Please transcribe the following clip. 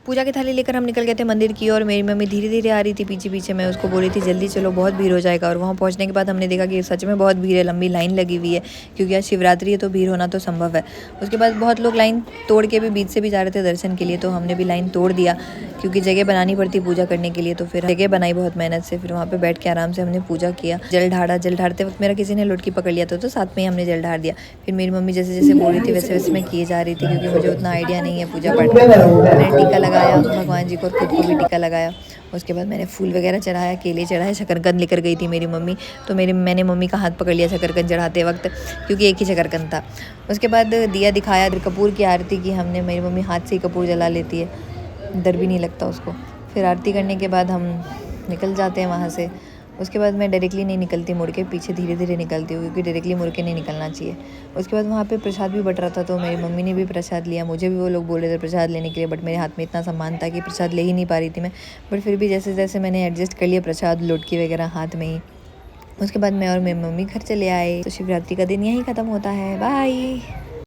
पूजा की थाली लेकर हम निकल गए थे मंदिर की ओर। मेरी मम्मी धीरे धीरे आ रही थी पीछे पीछे। मैं उसको बोल रही थी जल्दी चलो, बहुत भीड़ हो जाएगा। और वहाँ पहुँचने के बाद हमने देखा कि सच में बहुत भीड़ है, लंबी लाइन लगी हुई है, क्योंकि आज शिवरात्रि है तो भीड़ होना तो संभव है। उसके बाद बहुत लोग लाइन तोड़ के भी बीच से भी जा रहे थे दर्शन के लिए, तो हमने भी लाइन तोड़ दिया क्योंकि जगह बनानी पड़ती पूजा करने के लिए। तो फिर जगह बनाई बहुत मेहनत से, फिर वहाँ पे बैठ के आराम से हमने पूजा किया, जल ढाड़ा। जल ढाड़ते वक्त मेरा किसी ने लुटकी पकड़ लिया था, तो साथ में ही हमने जल ढार दिया। फिर मेरी मम्मी जैसे जैसे बोल रही थी वैसे वैसे मैं किए जा रही थी, क्योंकि मुझे उतना आइडिया नहीं है पूजा पाठ का। मैंने टीका लगाया भगवान जी को और खुद को भी टीका लगाया। उसके बाद मैंने फूल वगैरह चढ़ाया, केले चढ़ाए, शकरकंद लेकर गई थी मेरी मम्मी, तो मैंने मम्मी का हाथ पकड़ लिया शकरकंद चढ़ाते वक्त, क्योंकि एक ही शकरकंद था। उसके बाद दिया दिखाया, कपूर की आरती की हमने। मेरी मम्मी हाथ से ही कपूर जला लेती है, डर भी नहीं लगता उसको। फिर आरती करने के बाद हम निकल जाते हैं वहाँ से। उसके बाद मैं डायरेक्टली नहीं निकलती, मुड़ के पीछे धीरे धीरे निकलती हूँ, क्योंकि डायरेक्टली मुड़ के नहीं निकलना चाहिए। उसके बाद वहाँ पे प्रसाद भी बट रहा था, तो मेरी मम्मी ने भी प्रसाद लिया। मुझे भी वो लोग बोल रहे थे प्रसाद लेने के लिए, बट मेरे हाथ में इतना सामान था कि प्रसाद ले ही नहीं पा रही थी मैं। बट फिर भी जैसे जैसे मैंने एडजस्ट कर लिया प्रसाद लुटकी वगैरह हाथ में ही। उसके बाद मैं और मेरी मम्मी घर चले आए। तो शिवरात्रि का दिन यहीं ख़त्म होता है। बाय।